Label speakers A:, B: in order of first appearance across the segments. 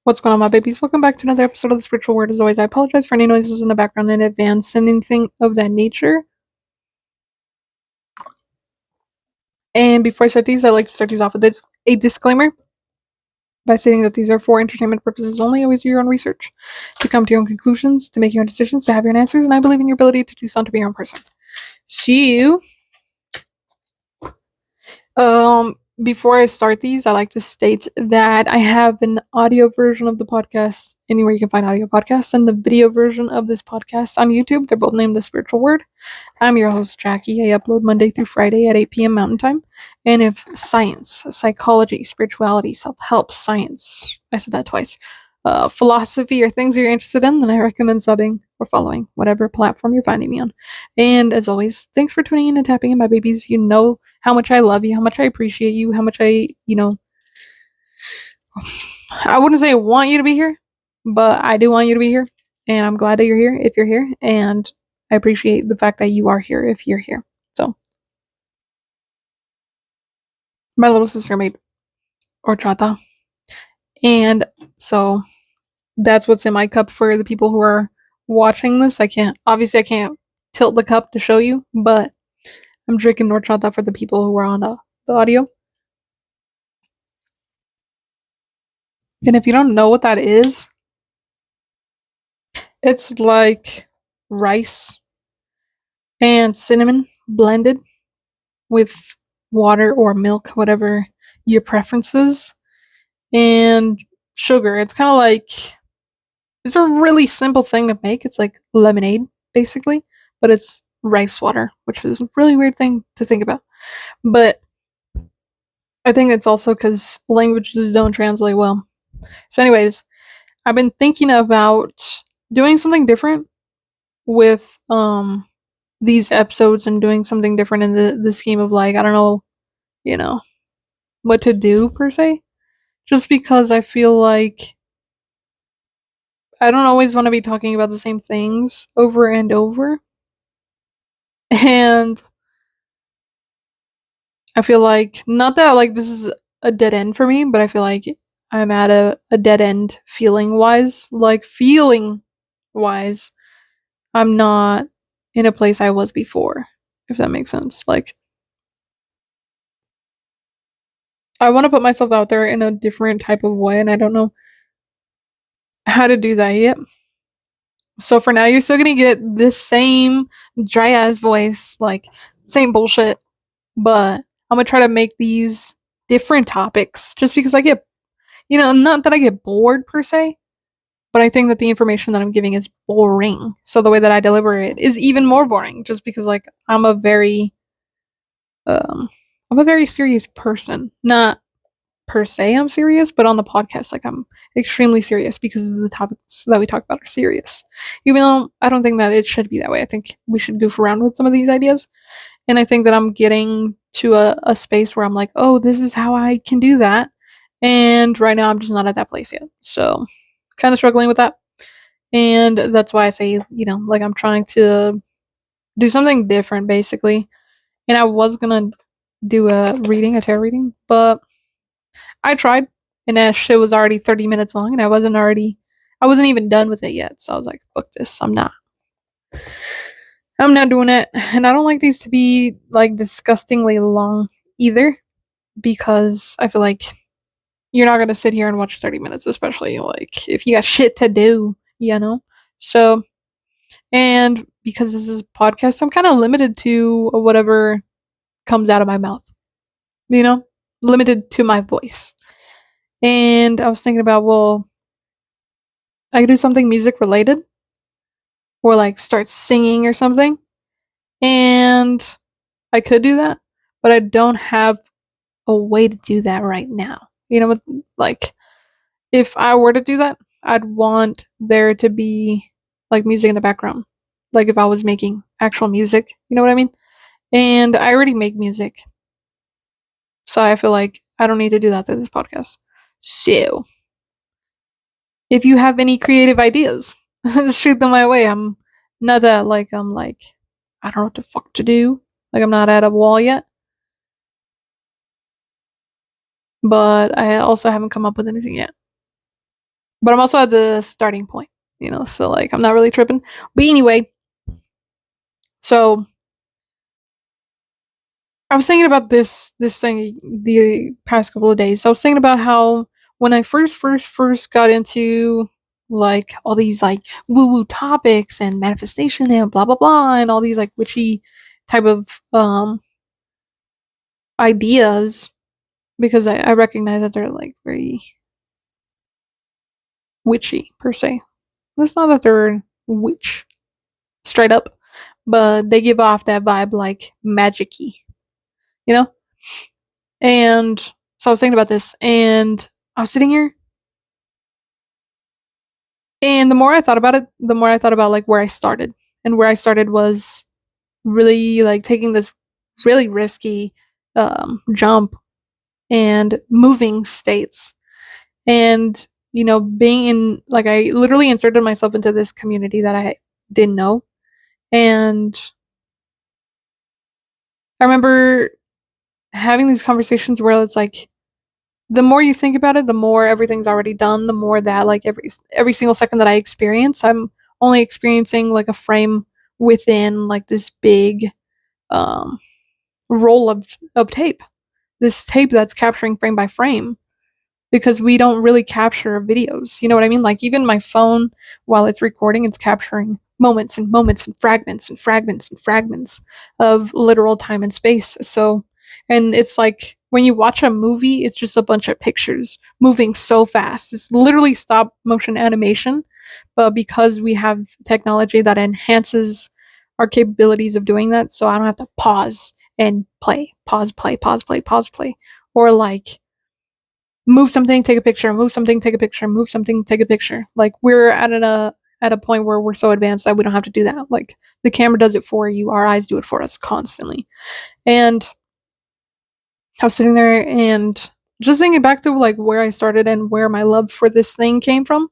A: What's going on, my babies? Welcome back to another episode of the Spiritual Word. As always, I apologize for any noises in the background in advance and anything of that nature. And before I start these, I like to start these off with a disclaimer by stating that these are for entertainment purposes only. Always do your own research to come to your own conclusions, to make your own decisions, to have your own answers, and I believe in your ability to do so, to be your own person. See you. Before I start these, I like to state that I have an audio version of the podcast anywhere you can find audio podcasts, and the video version of this podcast on YouTube. They're both named The Spiritual Word. I'm your host, Jackie. I upload Monday through Friday at 8 p.m. Mountain Time. And if science, psychology, spirituality, self-help, science, I said that twice, philosophy, or things you're interested in, then I recommend subbing or following whatever platform you're finding me on. And as always, thanks for tuning in and tapping in, my babies. You know how much I love you, how much I appreciate you, how much I wouldn't say I want you to be here, but I do want you to be here. And I'm glad that you're here if you're here. And I appreciate the fact that you are here if you're here. So, my little sister made horchata. And so, that's what's in my cup for the people who are watching this. I can't tilt the cup to show you, but I'm drinking horchata for the people who are on the audio. And if you don't know what that is, it's like rice and cinnamon blended with water or milk, whatever your preference is, and sugar. It's kind of like, it's a really simple thing to make. It's like lemonade, basically, but it's rice water, which is a really weird thing to think about. But I think it's also because languages don't translate well. So anyways, I've been thinking about doing something different with these episodes and doing something different in the scheme of, like, I don't know, what to do per se. Just because I feel like I don't always want to be talking about the same things over and over. And I feel like, not that like this is a dead end for me, but I feel like I'm at a dead end feeling wise. Like, feeling wise, I'm not in a place I was before, if that makes sense. Like, I want to put myself out there in a different type of way, and I don't know how to do that yet. So for now, you're still gonna get this same dry ass voice, like, same bullshit, but I'm gonna try to make these different topics just because I get, not that I get bored per se, but I think that the information that I'm giving is boring. So the way that I deliver it is even more boring, just because, like, I'm a very serious person. Not per se I'm serious, but on the podcast, like, I'm extremely serious because the topics that we talk about are serious. Even though I don't think that it should be that way. I think we should goof around with some of these ideas. And I think that I'm getting to a space where I'm like, oh, this is how I can do that. And right now I'm just not at that place yet. So, kind of struggling with that. And that's why I say, like, I'm trying to do something different, basically. And I was gonna do a tarot reading, but I tried, and that shit was already 30 minutes long, and I wasn't even done with it yet. So I was like, fuck this, I'm not doing it. And I don't like these to be, like, disgustingly long either, because I feel like you're not gonna sit here and watch 30 minutes, especially, like, if you got shit to do. So, and because this is a podcast, I'm kind of limited to whatever comes out of my mouth, limited to my voice. And I was thinking about, well, I could do something music related, or like start singing or something. And I could do that, but I don't have a way to do that right now. Like, if I were to do that, I'd want there to be, like, music in the background. Like, if I was making actual music, you know what I mean? And I already make music. So I feel like I don't need to do that through this podcast. So, if you have any creative ideas, shoot them my way. I'm not that, like, I don't know what the fuck to do. Like, I'm not at a wall yet. But I also haven't come up with anything yet. But I'm also at the starting point, so like I'm not really tripping. But anyway, so I was thinking about this thing the past couple of days. I was thinking about how when I first got into like all these like woo woo topics and manifestation and blah blah blah and all these like witchy type of ideas, because I recognize that they're like very witchy per se. It's not that they're witch straight up, but they give off that vibe like magic-y, you know? And so I was thinking about this, and I was sitting here, and the more I thought about it, the more I thought about like where I started. And where I started was really like taking this really risky jump and moving states. And, being in, like, I literally inserted myself into this community that I didn't know. And I remember having these conversations where it's like, the more you think about it, the more everything's already done, the more that like every single second that I experience, I'm only experiencing like a frame within like this big um roll of tape. This tape that's capturing frame by frame, because we don't really capture videos. You know what I mean? Like even my phone, while it's recording, it's capturing moments and moments and fragments and fragments and fragments of literal time and space. So, and it's like when you watch a movie, it's just a bunch of pictures moving so fast. It's literally stop motion animation, but because we have technology that enhances our capabilities of doing that, so I don't have to pause and play, pause, play, pause, play, pause, play, or like move something, take a picture, move something, take a picture, move something, take a picture. Like we're at a point where we're so advanced that we don't have to do that. Like the camera does it for you, our eyes do it for us constantly. And I was sitting there and just thinking back to like where I started and where my love for this thing came from.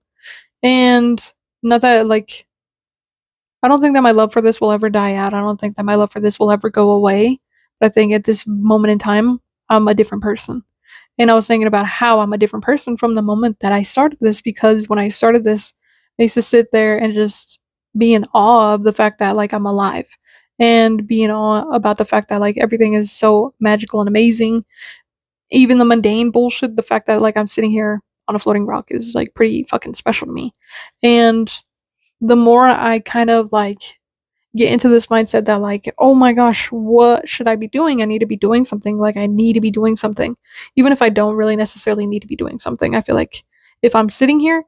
A: And not that like I don't think that my love for this will ever die out. I don't think that my love for this will ever go away. But I think at this moment in time, I'm a different person. And I was thinking about how I'm a different person from the moment that I started this, because when I started this, I used to sit there and just be in awe of the fact that like I'm alive, and be in awe about the fact that like everything is so magical and amazing. Even the mundane bullshit, the fact that like I'm sitting here on a floating rock is like pretty fucking special to me. And the more I kind of like get into this mindset that like, oh my gosh, what should I be doing? I need to be doing something. Like I need to be doing something. Even if I don't really necessarily need to be doing something. I feel like if I'm sitting here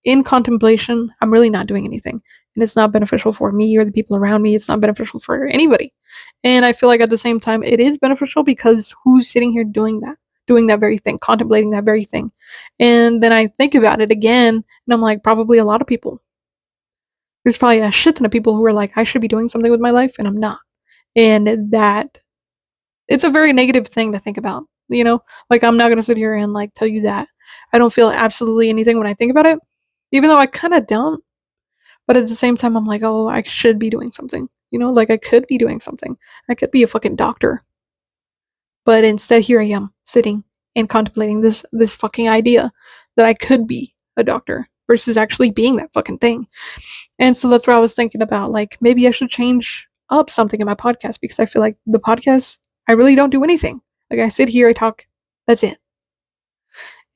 A: in contemplation, I'm really not doing anything. And it's not beneficial for me or the people around me. It's not beneficial for anybody. And I feel like at the same time it is beneficial, because who's sitting here doing that? Doing that very thing, contemplating that very thing. And then I think about it again, and I'm like, probably a lot of people. There's probably a shit ton of people who are like, I should be doing something with my life, and I'm not. And that it's a very negative thing to think about, you know? Like, I'm not gonna sit here and like tell you that I don't feel absolutely anything when I think about it, even though I kind of don't. But at the same time, I'm like, oh, I should be doing something, like I could be doing something. I could be a fucking doctor. But instead, here I am sitting and contemplating this fucking idea that I could be a doctor versus actually being that fucking thing. And so that's where I was thinking about, like, maybe I should change up something in my podcast, because I feel like the podcast, I really don't do anything. Like, I sit here, I talk, that's it.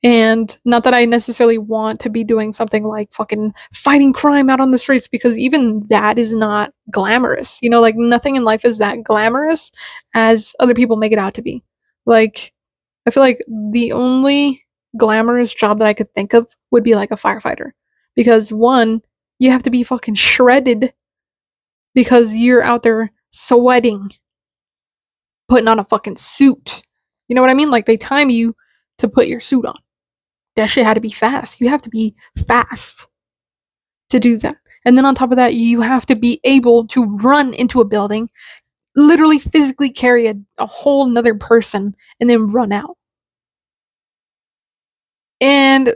A: And not that I necessarily want to be doing something like fucking fighting crime out on the streets, because even that is not glamorous. Like, nothing in life is that glamorous as other people make it out to be. Like, I feel like the only glamorous job that I could think of would be like a firefighter. Because one, you have to be fucking shredded because you're out there sweating, putting on a fucking suit. You know what I mean? Like, they time you to put your suit on. That shit had to be fast. You have to be fast to do that. And then on top of that, you have to be able to run into a building, literally physically carry a whole nother person, and then run out. And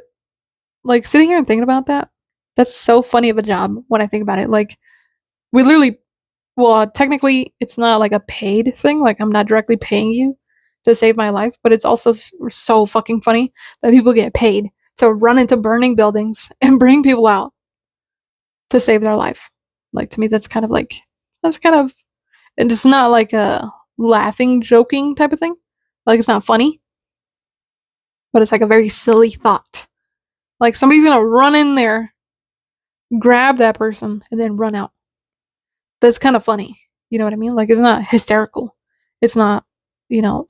A: like, sitting here and thinking about that, that's so funny of a job when I think about it. Like, we literally, well, technically, it's not like a paid thing. Like, I'm not directly paying you to save my life, but it's also so fucking funny that people get paid to run into burning buildings and bring people out to save their life. Like, to me, that's kind of, and it's not like a laughing, joking type of thing. Like, it's not funny, but it's like a very silly thought. Like, somebody's gonna run in there, grab that person, and then run out. That's kind of funny. You know what I mean? Like, it's not hysterical. It's not,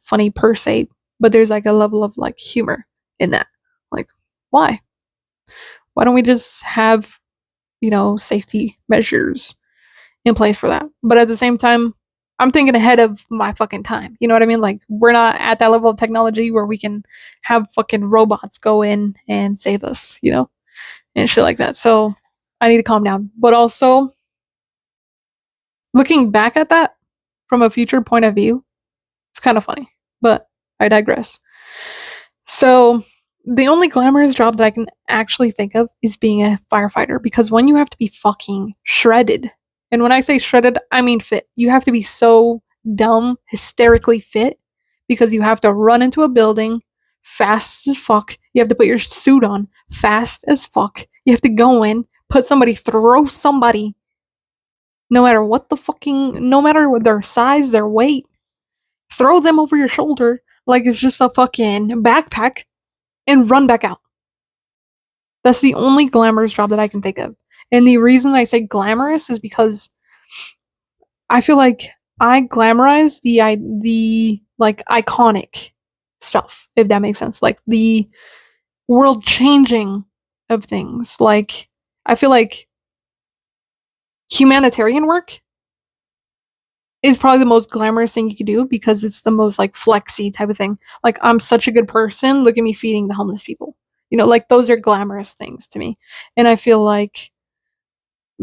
A: funny per se, but there's like a level of like humor in that. Like, why? Why don't we just have, safety measures in place for that? But at the same time, I'm thinking ahead of my fucking time. You know what I mean? Like, we're not at that level of technology where we can have fucking robots go in and save us, and shit like that. So I need to calm down. But also, looking back at that from a future point of view, it's kind of funny. But I digress. So the only glamorous job that I can actually think of is being a firefighter, because when you have to be fucking shredded, and when I say shredded, I mean fit. You have to be so dumb, hysterically fit, because you have to run into a building fast as fuck. You have to put your suit on fast as fuck. You have to go in, throw somebody, no matter what their size, their weight, throw them over your shoulder like it's just a fucking backpack and run back out. That's the only glamorous job that I can think of. And the reason I say glamorous is because I feel like I glamorize the like iconic stuff, if that makes sense. Like the world changing of things. Like, I feel like humanitarian work is probably the most glamorous thing you could do, because it's the most like flexy type of thing. Like, I'm such a good person, look at me feeding the homeless people. Like, those are glamorous things to me. And I feel like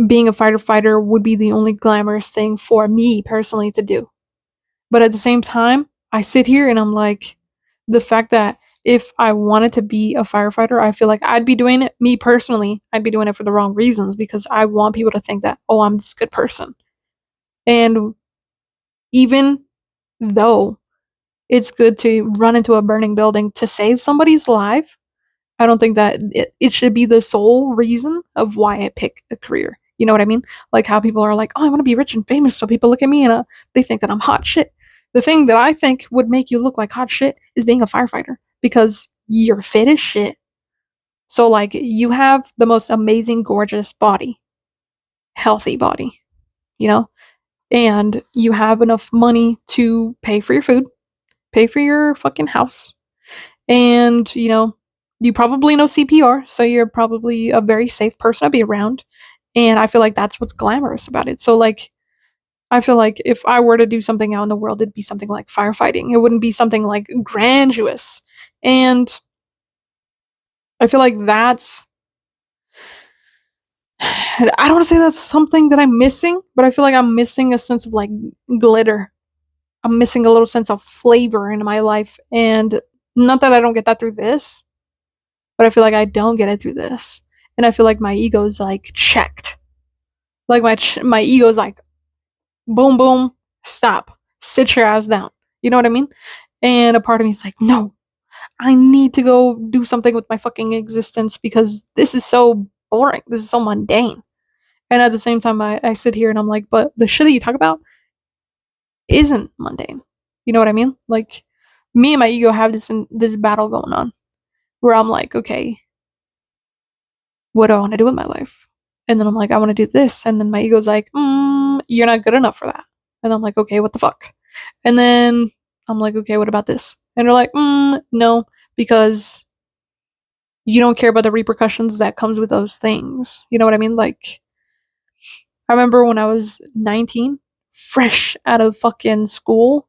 A: being a fighter would be the only glamorous thing for me personally to do. But at the same time, I sit here and I'm like, the fact that if I wanted to be a firefighter, I feel like I'd be doing it, me personally, I'd be doing it for the wrong reasons, because I want people to think that, oh, I'm this good person. And even though it's good to run into a burning building to save somebody's life, I don't think that it should be the sole reason of why I pick a career. You know what I mean? Like how people are like, oh, I want to be rich and famous so people look at me and they think that I'm hot shit. The thing that I think would make you look like hot shit is being a firefighter, because you're fit as shit. So, like, you have the most amazing, gorgeous body, healthy body, you know? And you have enough money to pay for your food, pay for your fucking house, and, you probably know CPR, so you're probably a very safe person to be around. And I feel like that's what's glamorous about it. So, like, I feel like if I were to do something out in the world, it'd be something like firefighting. It wouldn't be something like grandiose. And I feel like that's, I don't want to say that's something that I'm missing, but I feel like I'm missing a sense of like glitter. I'm missing a little sense of flavor in my life. And not that I don't get that through this, but I feel like I don't get it through this. And I feel like my ego's like checked. Like my ego's like, boom, boom, stop, sit your ass down. You know what I mean? And a part of me is like, no, I need to go do something with my fucking existence, because this is so boring. This is so mundane. And at the same time, I sit here and I'm like, but the shit that you talk about isn't mundane. You know what I mean? Like, me and my ego have this battle going on, where I'm like, okay, what do I want to do with my life? And then I'm like, I want to do this. And then my ego's like, you're not good enough for that. And I'm like, okay, what the fuck? And then I'm like, okay, what about this? And they're like, no, because you don't care about the repercussions that comes with those things. You know what I mean? Like, I remember when I was 19, fresh out of fucking school,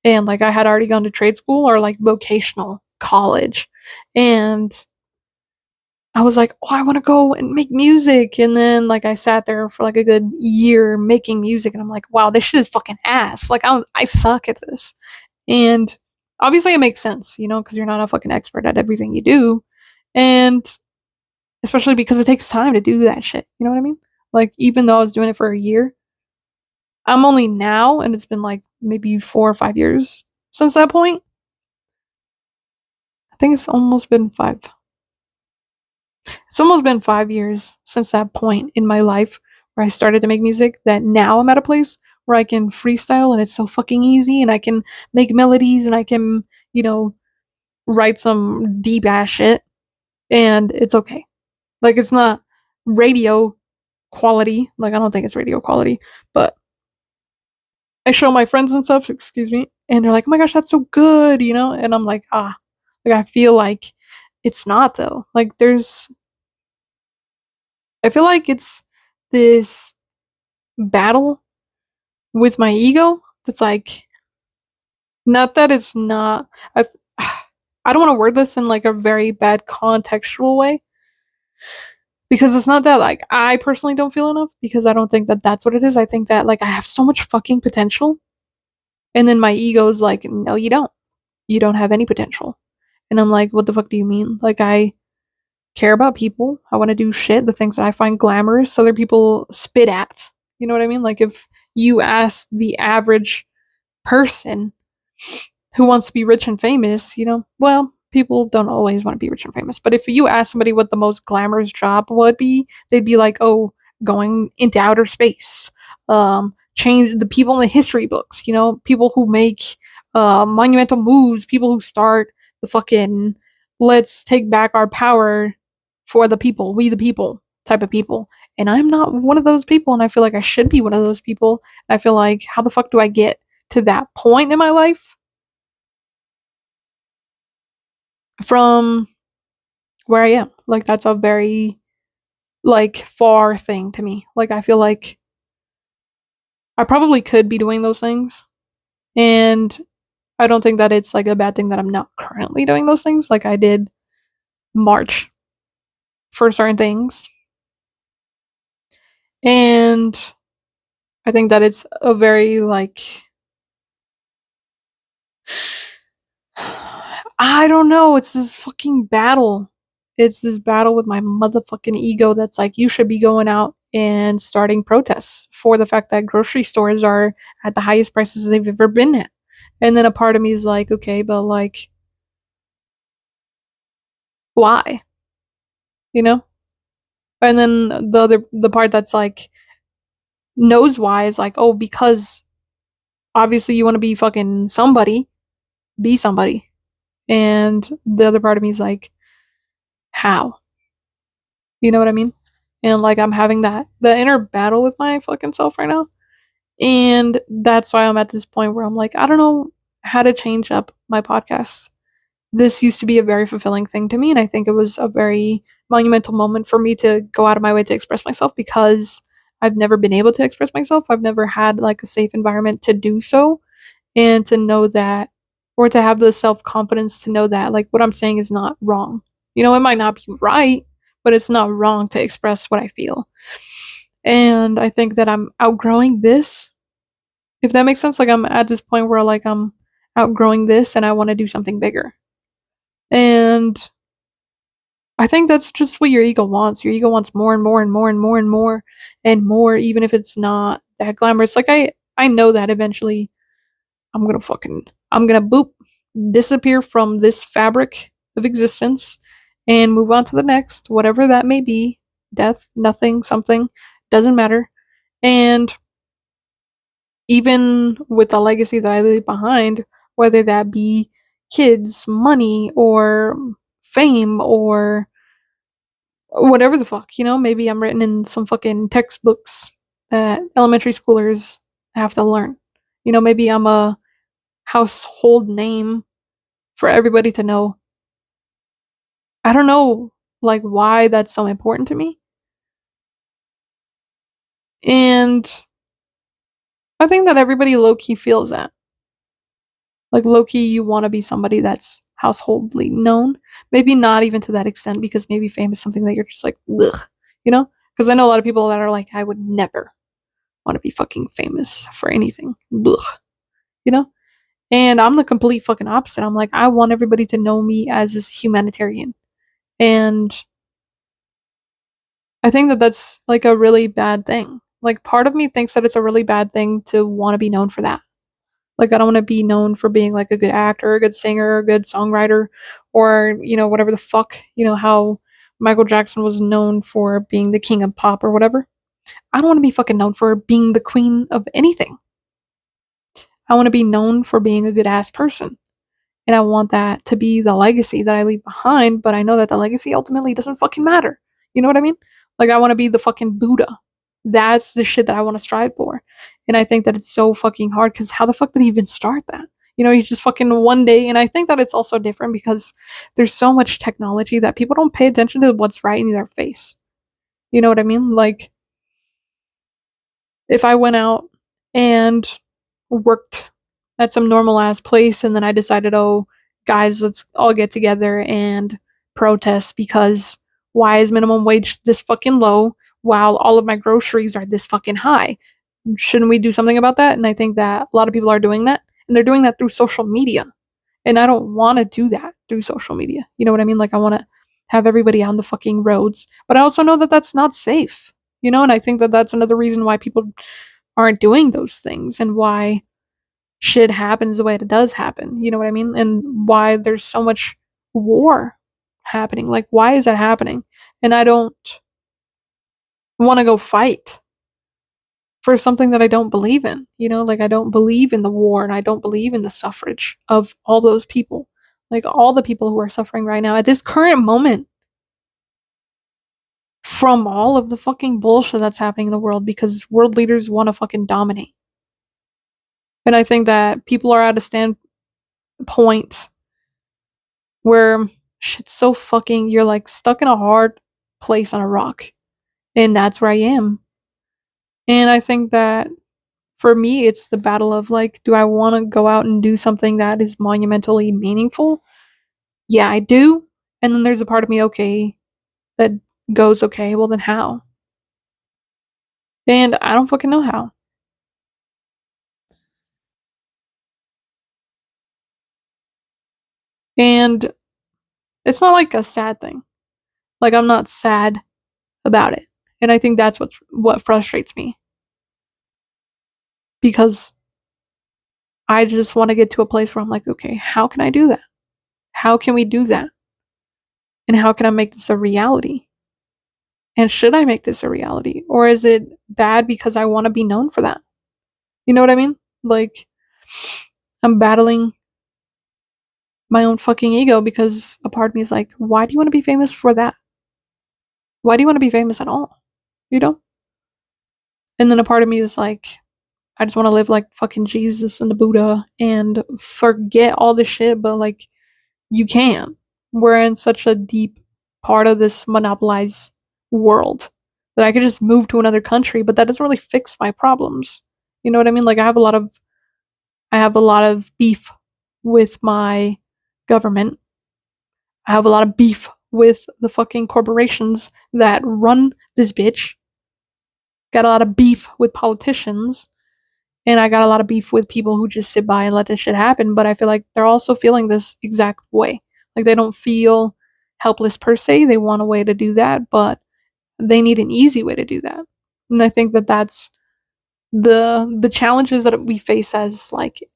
A: and like I had already gone to trade school or like vocational college, and I was like, oh, I want to go and make music. And then like I sat there for like a good year making music, and I'm like, wow, this shit is fucking ass. Like, I suck at this. And obviously it makes sense, because you're not a fucking expert at everything you do. And especially because it takes time to do that shit. You know what I mean? Like, even though I was doing it for a year, I'm only now, and it's been like maybe 4 or 5 years since that point. I think it's almost been 5. It's almost been 5 years since that point in my life where I started to make music that now I'm at a place where I can freestyle and it's so fucking easy and I can make melodies and I can, you know, write some deep ass shit and it's okay. Like it's not radio quality. Like I don't think it's radio quality, but I show my friends and stuff, excuse me, and they're like, "Oh my gosh, that's so good," you know? And I'm like, "Ah." Like I feel like it's not though. Like I feel like it's this battle with my ego that's like not that it's not I I don't want to word this in like a very bad contextual way because it's not that like I personally don't feel enough because I don't think that that's what it is. I think that like I have so much fucking potential and then my ego's like no you don't. You don't have any potential. And I'm like what the fuck do you mean? Like I care about people. I want to do shit, the things that I find glamorous other people spit at. You know what I mean? Like if you ask the average person who wants to be rich and famous, you know, well, people don't always want to be rich and famous. But if you ask somebody what the most glamorous job would be, they'd be like, oh, going into outer space, change the people in the history books, you know, people who make monumental moves, people who start the fucking let's take back our power for the people, we the people type of people. And I'm not one of those people, and I feel like I should be one of those people. I feel like, how the fuck do I get to that point in my life? From where I am. Like that's a very like far thing to me. Like I feel like I probably could be doing those things and I don't think that it's like a bad thing that I'm not currently doing those things. Like I did March for certain things. And I think that it's a very like I don't know, it's this fucking battle. It's this battle with my motherfucking ego that's like, you should be going out and starting protests for the fact that grocery stores are at the highest prices they've ever been at. And then a part of me is like, okay, but like, why? You know? And then the part that's like, knows why is like, oh, because obviously you want to be fucking somebody, be somebody. And the other part of me is like, how? You know what I mean? And like I'm having the inner battle with my fucking self right now. And that's why I'm at this point where I'm like, I don't know how to change up my podcast. This used to be a very fulfilling thing to me, and I think it was a very monumental moment for me to go out of my way to express myself because I've never been able to express myself. I've never had like a safe environment to do so and to know that or to have the self-confidence to know that like what I'm saying is not wrong. You know, it might not be right, but it's not wrong to express what I feel. And I think that I'm outgrowing this. If that makes sense, like I'm at this point where like I'm outgrowing this and I want to do something bigger. And I think that's just what your ego wants. Your ego wants more and more and more and more and more and more, even if it's not that glamorous. Like I know that eventually I'm gonna boop disappear from this fabric of existence and move on to the next, whatever that may be. Death, nothing, something, doesn't matter. And even with the legacy that I leave behind, whether that be kids, money, or fame, or whatever the fuck, you know, maybe I'm written in some fucking textbooks that elementary schoolers have to learn. You know, maybe I'm a household name for everybody to know. I don't know, like, why that's so important to me. And I think that everybody low key feels that. Like, low key, you want to be somebody that's householdly known. Maybe not even to that extent, because maybe fame is something that you're just like, ugh, you know? Because I know a lot of people that are like, I would never want to be fucking famous for anything. Ugh, you know? And I'm the complete fucking opposite. I'm like, I want everybody to know me as this humanitarian. And I think that that's like a really bad thing. Like, part of me thinks that it's a really bad thing to want to be known for that. Like, I don't want to be known for being like a good actor, a good singer, a good songwriter, or, you know, whatever the fuck, you know, how Michael Jackson was known for being the king of pop or whatever. I don't want to be fucking known for being the queen of anything. I want to be known for being a good ass person. And I want that to be the legacy that I leave behind, but I know that the legacy ultimately doesn't fucking matter. You know what I mean? Like, I want to be the fucking Buddha. That's the shit that I want to strive for. And I think that it's so fucking hard because how the fuck did he even start that? You know, he's just fucking one day. And I think that it's also different because there's so much technology that people don't pay attention to what's right in their face. You know what I mean? Like, if I went out and worked at some normal ass place and then I decided, oh, guys, let's all get together and protest because why is minimum wage this fucking low while all of my groceries are this fucking high? Shouldn't we do something about that? And I think that a lot of people are doing that. And they're doing that through social media. And I don't want to do that through social media. You know what I mean? Like, I want to have everybody on the fucking roads. But I also know that that's not safe. You know, and I think that that's another reason why people aren't doing those things and why shit happens the way it does happen. You know what I mean? And why there's so much war happening. Like, why is that happening? And I don't want to go fight for something that I don't believe in. You know, like, I don't believe in the war and I don't believe in the suffrage of all those people. Like, all the people who are suffering right now at this current moment from all of the fucking bullshit that's happening in the world because world leaders want to fucking dominate. And I think that people are at a standpoint where shit's so fucking, you're like stuck in a hard place on a rock. And that's where I am. And I think that for me, it's the battle of like, do I want to go out and do something that is monumentally meaningful? Yeah, I do. And then there's a part of me, okay, that goes, okay, well then how? And I don't fucking know how. And it's not like a sad thing. Like, I'm not sad about it. And I think that's what frustrates me. Because I just want to get to a place where I'm like, okay, how can I do that? How can we do that? And how can I make this a reality? And should I make this a reality? Or is it bad because I want to be known for that? You know what I mean? Like, I'm battling my own fucking ego because a part of me is like, why do you want to be famous for that? Why do you want to be famous at all? You know? And then a part of me is like, I just want to live like fucking Jesus and the Buddha and forget all this shit, but like, you can. We're in such a deep part of this monopolized world that I could just move to another country, but that doesn't really fix my problems. You know what I mean? Like, I have a lot of beef with my government. I have a lot of beef with the fucking corporations that run this bitch. Got a lot of beef with politicians. And I got a lot of beef with people who just sit by and let this shit happen, but I feel like they're also feeling this exact way. Like, they don't feel helpless per se. They want a way to do that, but they need an easy way to do that. And I think that that's the challenges that we face as like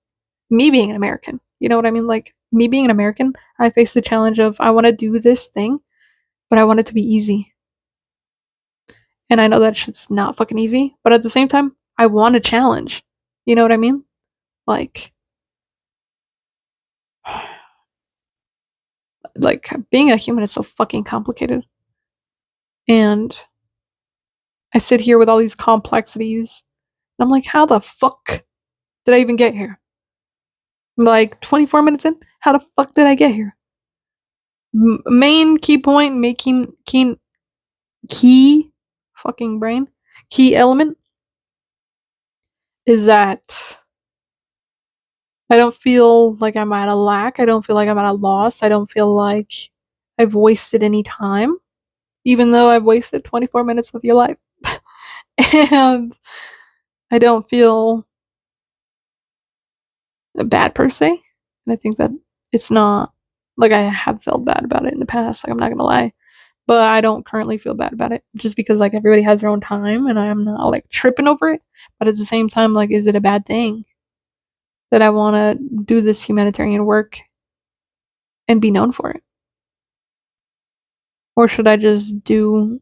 A: me being an American. You know what I mean? Like, me being an American, I face the challenge of I want to do this thing, but I want it to be easy. And I know that shit's not fucking easy, but at the same time, I want a challenge. You know what I mean? Like, being a human is so fucking complicated. And I sit here with all these complexities, and I'm like, how the fuck did I even get here? Like, 24 minutes in, how the fuck did I get here? Main key point, making key fucking brain, key element is that I don't feel like I'm at a lack. I don't feel like I'm at a loss. I don't feel like I've wasted any time, even though I've wasted 24 minutes of your life. And I don't feel bad per se. And I think that it's not like I have felt bad about it in the past. Like, I'm not gonna lie. But I don't currently feel bad about it just because like everybody has their own time and I'm not like tripping over it. But at the same time, like, is it a bad thing that I want to do this humanitarian work and be known for it? Or should I just do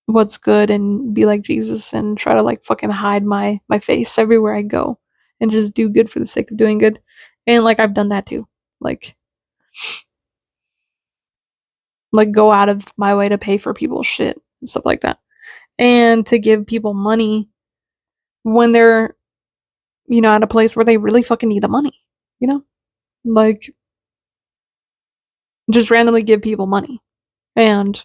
A: what's good and be like Jesus and try to like fucking hide my face everywhere I go and just do good for the sake of doing good? And like I've done that too. Like go out of my way to pay for people's shit and stuff like that. And to give people money when they're, at a place where they really fucking need the money, you know? Like just randomly give people money. And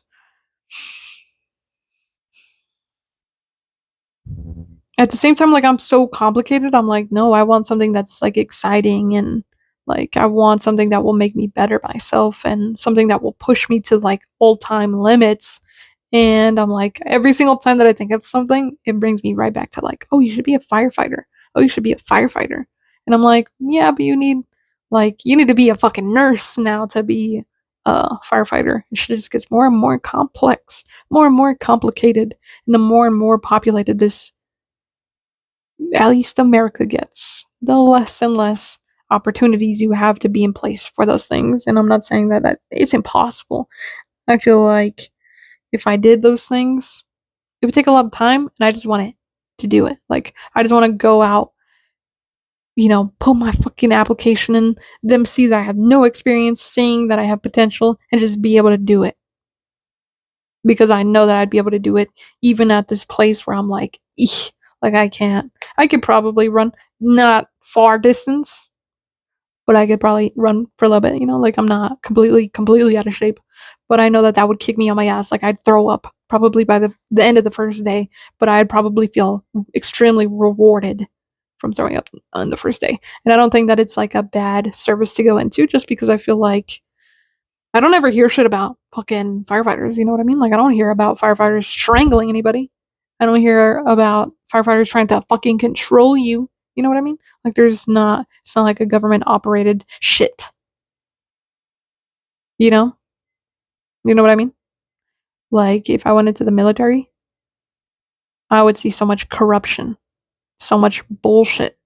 A: at the same time, like I'm so complicated. I'm like, no, I want something that's like exciting and like I want something that will make me better myself and something that will push me to like all-time limits. And I'm like, every single time that I think of something, it brings me right back to like, oh, you should be a firefighter. Oh, you should be a firefighter. And I'm like, yeah, but you need to be a fucking nurse now to be a firefighter. It just gets more and more complex, more and more complicated, and the more and more populated this, at least America, gets, the less and less opportunities you have to be in place for those things. And I'm not saying that it's impossible. I feel like if I did those things, it would take a lot of time, and I just want to do it. Like, I just want to go out, put my fucking application in, them see that I have no experience, seeing that I have potential, and just be able to do it. Because I know that I'd be able to do it even at this place where I'm like, eeh, like I can't. I could probably run, not far distance, but I could probably run for a little bit, like I'm not completely out of shape. But I know that would kick me on my ass. Like I'd throw up probably by the end of the first day, but I'd probably feel extremely rewarded from throwing up on the first day. And I don't think that it's like a bad service to go into just because I feel like I don't ever hear shit about fucking firefighters, you know what I mean? Like I don't hear about firefighters strangling anybody. I don't hear about firefighters trying to fucking control you. You know what I mean? Like it's not like a government operated shit. You know? You know what I mean? Like if I went into the military, I would see so much corruption, so much bullshit.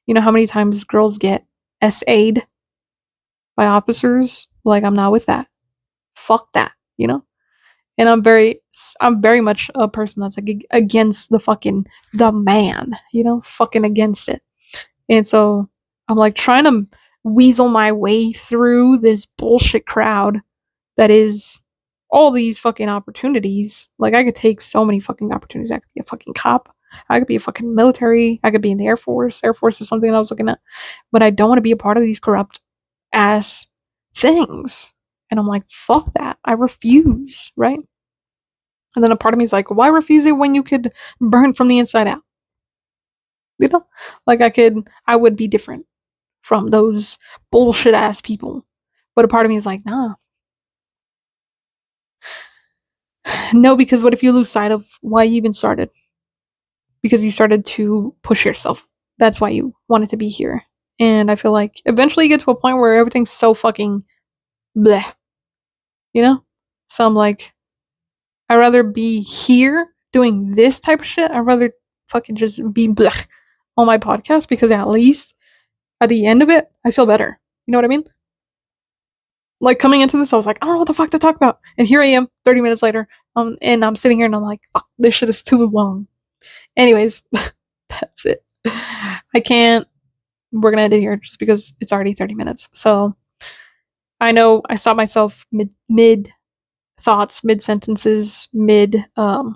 A: You know how many times girls get SA'd by officers? Like I'm not with that. Fuck that, And I'm very much a person that's like against the man, fucking against it. And so I'm like trying to weasel my way through this bullshit crowd that is all these fucking opportunities. Like I could take so many fucking opportunities. I could be a fucking cop. I could be a fucking military. I could be in the Air Force. Air Force is something that I was looking at. But I don't want to be a part of these corrupt ass things. And I'm like, fuck that. I refuse, right? And then a part of me is like, why refuse it when you could burn from the inside out? Like I would be different from those bullshit ass people. But a part of me is like, nah. No, because what if you lose sight of why you even started? Because you started to push yourself. That's why you wanted to be here. And I feel like eventually you get to a point where everything's so fucking bleh. So I'm like, I'd rather be here doing this type of shit. I'd rather fucking just be bleh on my podcast because at least at the end of it, I feel better. You know what I mean? Like coming into this, I was like, I don't know what the fuck to talk about. And here I am 30 minutes later. And I'm sitting here and I'm like, fuck, this shit is too long. Anyways, that's it. I can't, we're gonna end it here just because it's already 30 minutes. So I know I saw myself mid thoughts, mid sentences, mid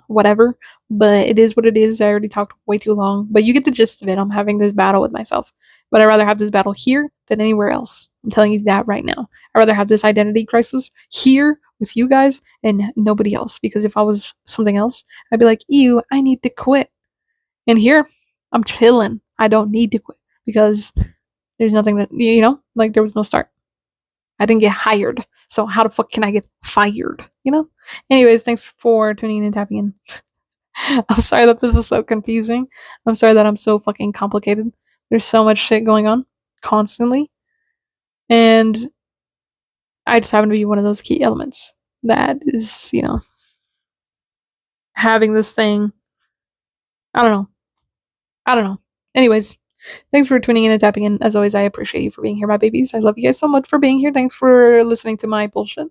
A: whatever, but it is what it is. I already talked way too long, but you get the gist of it. I'm having this battle with myself, but I'd rather have this battle here than anywhere else. I'm telling you that right now. I'd rather have this identity crisis here with you guys and nobody else, because if I was something else, I'd be like, ew, I need to quit. And here, I'm chilling. I don't need to quit because there's nothing that, like there was no start. I didn't get hired. So how the fuck can I get fired? Anyways, thanks for tuning in and tapping in. I'm sorry that this is so confusing. I'm sorry that I'm so fucking complicated. There's so much shit going on constantly. And I just happen to be one of those key elements that is, having this thing. I don't know. Anyways, thanks for tuning in and tapping in. As always, I appreciate you for being here, my babies. I love you guys so much for being here. Thanks for listening to my bullshit.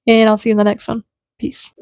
A: and I'll see you in the next one. Peace.